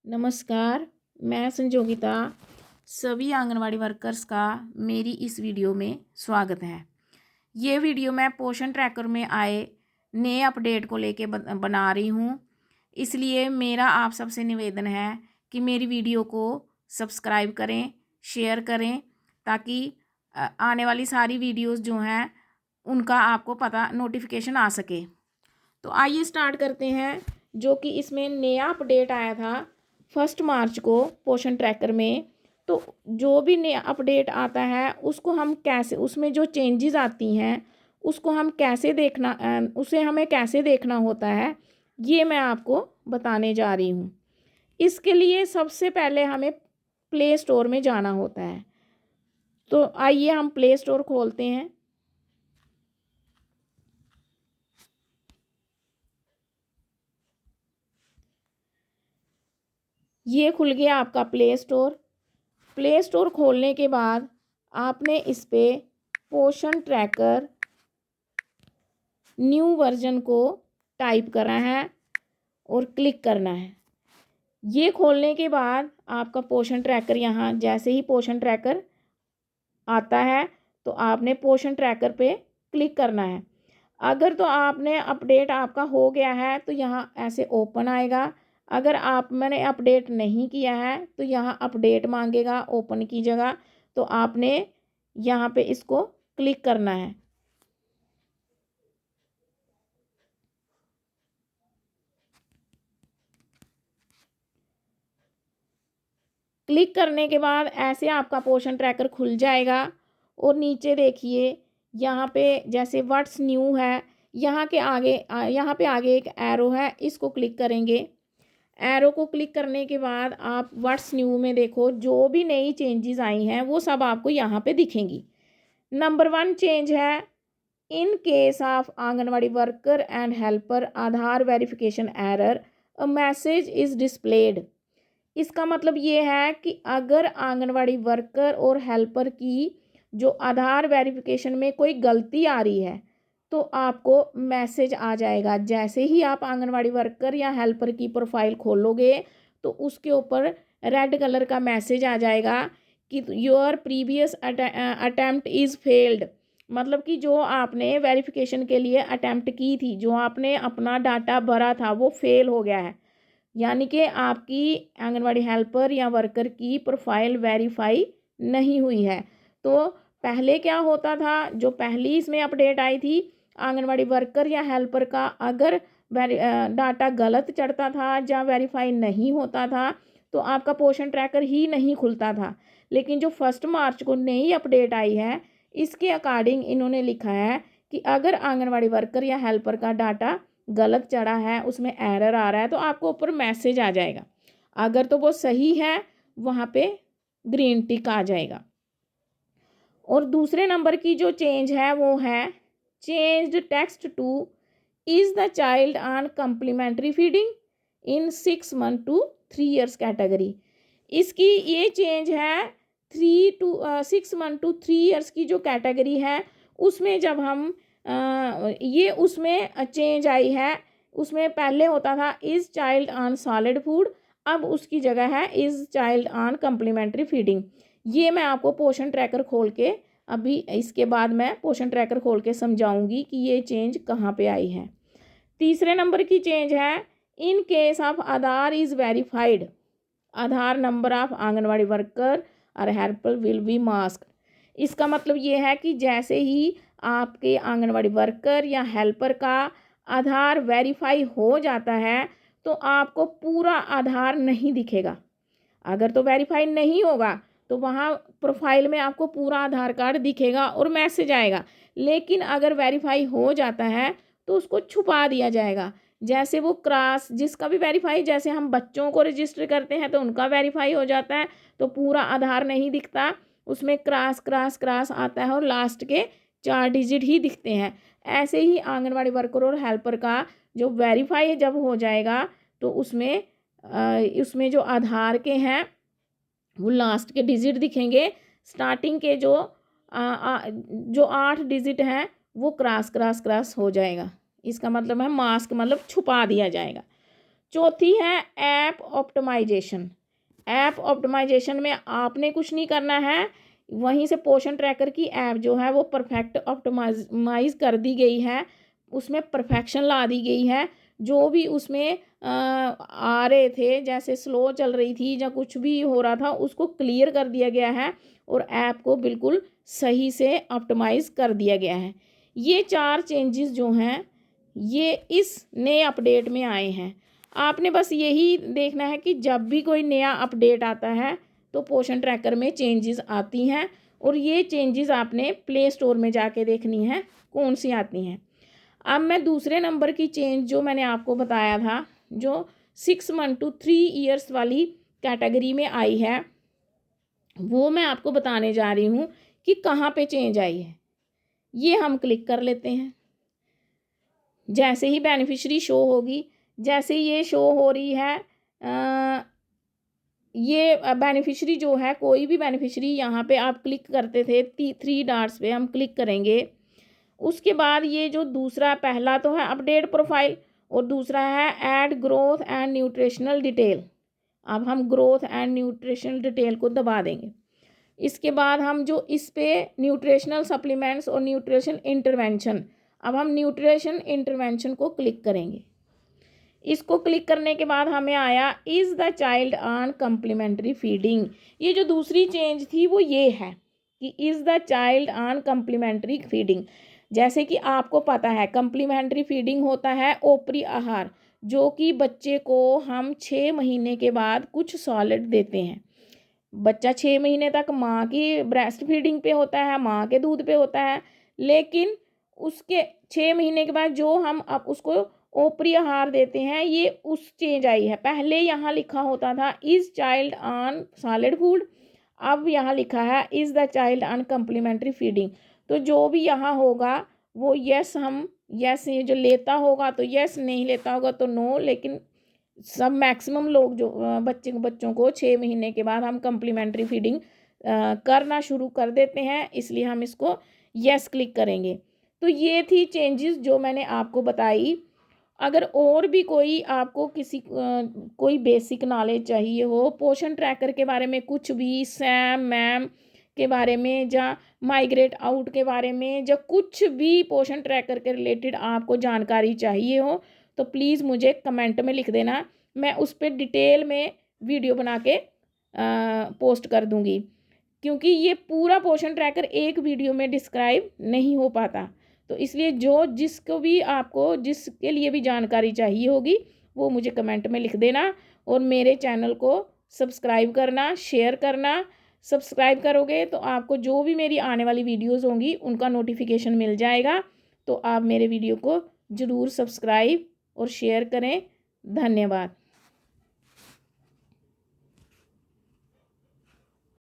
नमस्कार, मैं संजोगिता। सभी आंगनवाड़ी वर्कर्स का मेरी इस वीडियो में स्वागत है। ये वीडियो मैं पोषण ट्रैकर में आए नए अपडेट को लेके बना रही हूँ। इसलिए मेरा आप सबसे निवेदन है कि मेरी वीडियो को सब्सक्राइब करें, शेयर करें, ताकि आने वाली सारी वीडियोस जो हैं उनका आपको पता नोटिफिकेशन आ सके। तो आइए स्टार्ट करते हैं। जो कि इसमें नया अपडेट आया था 1 मार्च को पोषण ट्रैकर में। तो जो भी नया अपडेट आता है उसको हम कैसे, उसमें जो चेंजेस आती हैं उसको हम कैसे देखना, उसे हमें कैसे देखना होता है, ये मैं आपको बताने जा रही हूँ। इसके लिए सबसे पहले हमें प्ले स्टोर में जाना होता है। तो आइए हम प्ले स्टोर खोलते हैं। ये खुल गया आपका प्ले स्टोर। प्ले स्टोर खोलने के बाद आपने इस पर पोषण ट्रैकर न्यू वर्जन को टाइप करना है और क्लिक करना है। ये खोलने के बाद आपका पोषण ट्रैकर, यहाँ जैसे ही पोषण ट्रैकर आता है तो आपने पोषण ट्रैकर पे क्लिक करना है। अगर तो आपने अपडेट आपका हो गया है तो यहाँ ऐसे ओपन आएगा। अगर मैंने अपडेट नहीं किया है तो यहाँ अपडेट मांगेगा ओपन की जगह, तो आपने यहाँ पे इसको क्लिक करना है। क्लिक करने के बाद ऐसे आपका पोषण ट्रैकर खुल जाएगा। और नीचे देखिए यहाँ पे जैसे व्हाट्स न्यू है, यहाँ के आगे यहाँ पे आगे एक एरो है, इसको क्लिक करेंगे। एरो को क्लिक करने के बाद आप व्हाट्स न्यू में देखो जो भी नई चेंजेस आई हैं वो सब आपको यहाँ पे दिखेंगी। नंबर 1 चेंज है, in case of anganwadi worker and helper Aadhaar verification error a message is displayed. इसका मतलब ये है कि अगर आंगनवाड़ी वर्कर और हेल्पर की जो आधार वेरिफिकेशन में कोई गलती आ रही है तो आपको मैसेज आ जाएगा। जैसे ही आप आंगनवाड़ी वर्कर या हेल्पर की प्रोफाइल खोलोगे तो उसके ऊपर रेड कलर का मैसेज आ जाएगा कि your previous attempt is failed. मतलब कि जो आपने वेरिफिकेशन के लिए अटेम्प्ट की थी, जो आपने अपना डाटा भरा था, वो फेल हो गया है। यानी कि आपकी आंगनवाड़ी हेल्पर या वर्कर की प्रोफाइल वेरीफाई नहीं हुई है। तो पहले क्या होता था, जो पहली इसमें अपडेट आई थी, आंगनवाड़ी वर्कर या हेल्पर का अगर डाटा गलत चढ़ता था या वेरीफाई नहीं होता था तो आपका पोषण ट्रैकर ही नहीं खुलता था। लेकिन जो 1 मार्च को नई अपडेट आई है, इसके अकॉर्डिंग इन्होंने लिखा है कि अगर आंगनवाड़ी वर्कर या हेल्पर का डाटा गलत चढ़ा है, उसमें एरर आ रहा है, तो आपको ऊपर मैसेज आ जाएगा। अगर तो वो सही है वहाँ पे ग्रीन टिक आ जाएगा। और दूसरे नंबर की जो चेंज है वो है changed text to is the child on complementary feeding in 6 month to 3 years category. इसकी ये चेंज है 6 मंथ टू 3 ईयर्स की जो कैटेगरी है उसमें जब हम ये उसमें चेंज आई है। उसमें पहले होता था is child on solid food, अब उसकी जगह है is child on complementary feeding. ये मैं आपको पोषण ट्रैकर खोल के, अभी इसके बाद मैं पोषण ट्रैकर खोल के समझाऊंगी कि ये चेंज कहाँ पे आई है। तीसरे नंबर की चेंज है in case of Aadhaar is verified, Aadhaar number of anganwadi worker और हेल्पर विल बी मास्क। इसका मतलब ये है कि जैसे ही आपके आंगनवाड़ी वर्कर या हेल्पर का आधार वेरीफाई हो जाता है तो आपको पूरा आधार नहीं दिखेगा। अगर तो वेरीफाई नहीं होगा तो वहाँ प्रोफाइल में आपको पूरा आधार कार्ड दिखेगा और मैसेज आएगा। लेकिन अगर वेरीफाई हो जाता है तो उसको छुपा दिया जाएगा। जैसे वो क्रॉस, जिसका भी वेरीफाई, जैसे हम बच्चों को रजिस्टर करते हैं तो उनका वेरीफाई हो जाता है तो पूरा आधार नहीं दिखता, उसमें क्रॉस क्रॉस क्रॉस आता है और लास्ट के 4 डिजिट ही दिखते हैं। ऐसे ही आंगनवाड़ी वर्कर और हेल्पर का जो वेरीफाई जब हो जाएगा तो उसमें जो आधार के हैं वो लास्ट के डिजिट दिखेंगे। स्टार्टिंग के जो 8 डिजिट हैं वो क्रॉस क्रॉस क्रॉस हो जाएगा। इसका मतलब है मास्क, मतलब छुपा दिया जाएगा। चौथी है ऐप ऑप्टिमाइजेशन। ऐप ऑप्टिमाइजेशन में आपने कुछ नहीं करना है, वहीं से पोषण ट्रैकर की ऐप जो है वो परफेक्ट ऑप्टिमाइज कर दी गई है, उसमें परफेक्शन ला दी गई है। जो भी उसमें आ रहे थे, जैसे स्लो चल रही थी या कुछ भी हो रहा था, उसको क्लियर कर दिया गया है और ऐप को बिल्कुल सही से ऑप्टिमाइज कर दिया गया है। ये 4 चेंजेस जो हैं ये इस नए अपडेट में आए हैं। आपने बस यही देखना है कि जब भी कोई नया अपडेट आता है तो पोषण ट्रैकर में चेंजेस आती हैं, और ये चेंजेस आपने प्ले स्टोर में जाके देखनी है कौन सी आती हैं। अब मैं दूसरे नंबर की चेंज जो मैंने आपको बताया था, जो 6 मंथ टू 3 ईयर्स वाली कैटेगरी में आई है, वो मैं आपको बताने जा रही हूँ कि कहाँ पे चेंज आई है। ये हम क्लिक कर लेते हैं। जैसे ही बेनिफिशरी शो होगी, जैसे ये शो हो रही है, ये बेनिफिशरी जो है, कोई भी बेनिफिशरी यहाँ पे आप क्लिक करते थे 3 डॉट्स पे हम क्लिक करेंगे। उसके बाद ये जो दूसरा, पहला तो है अपडेट प्रोफाइल और दूसरा है add growth and nutritional detail. अब हम ग्रोथ एंड न्यूट्रिशनल डिटेल को दबा देंगे। इसके बाद हम जो इस पे न्यूट्रिशनल सप्लीमेंट्स और न्यूट्रिशन इंटरवेंशन, अब हम न्यूट्रिशन इंटरवेंशन को क्लिक करेंगे। इसको क्लिक करने के बाद हमें आया is the child on complementary feeding. ये जो दूसरी चेंज थी वो ये है कि is the child on complementary feeding. जैसे कि आपको पता है कम्प्लीमेंट्री फीडिंग होता है ओपरी आहार, जो कि बच्चे को हम 6 महीने के बाद कुछ सॉलिड देते हैं। बच्चा 6 महीने तक माँ की ब्रेस्ट फीडिंग पे होता है, माँ के दूध पे होता है, लेकिन उसके 6 महीने के बाद जो हम अब उसको ओपरी आहार देते हैं, ये उस चेंज आई है। पहले यहाँ लिखा होता था is child on solid food, अब यहाँ लिखा है is the child on complementary feeding. तो जो भी यहाँ होगा वो यस, हम यस, ये जो लेता होगा तो यस, नहीं लेता होगा तो नो। लेकिन सब मैक्सिमम लोग जो बच्चों को 6 महीने के बाद हम कम्प्लीमेंट्री फीडिंग करना शुरू कर देते हैं, इसलिए हम इसको यस क्लिक करेंगे। तो ये थी चेंजेस जो मैंने आपको बताई। अगर और भी कोई आपको कोई बेसिक नॉलेज चाहिए हो पोषण ट्रैकर के बारे में, कुछ भी सैम मैम के बारे में या माइग्रेट आउट के बारे में, या कुछ भी पोषण ट्रैकर के रिलेटेड आपको जानकारी चाहिए हो, तो प्लीज़ मुझे कमेंट में लिख देना। मैं उस पर डिटेल में वीडियो बना के पोस्ट कर दूँगी, क्योंकि ये पूरा पोषण ट्रैकर एक वीडियो में डिस्क्राइब नहीं हो पाता। तो इसलिए जिसको भी आपको जिसके लिए भी जानकारी चाहिए होगी वो मुझे कमेंट में लिख देना, और मेरे चैनल को सब्सक्राइब करना, शेयर करना। सब्सक्राइब करोगे तो आपको जो भी मेरी आने वाली वीडियोस होंगी उनका नोटिफिकेशन मिल जाएगा। तो आप मेरे वीडियो को ज़रूर सब्सक्राइब और शेयर करें। धन्यवाद।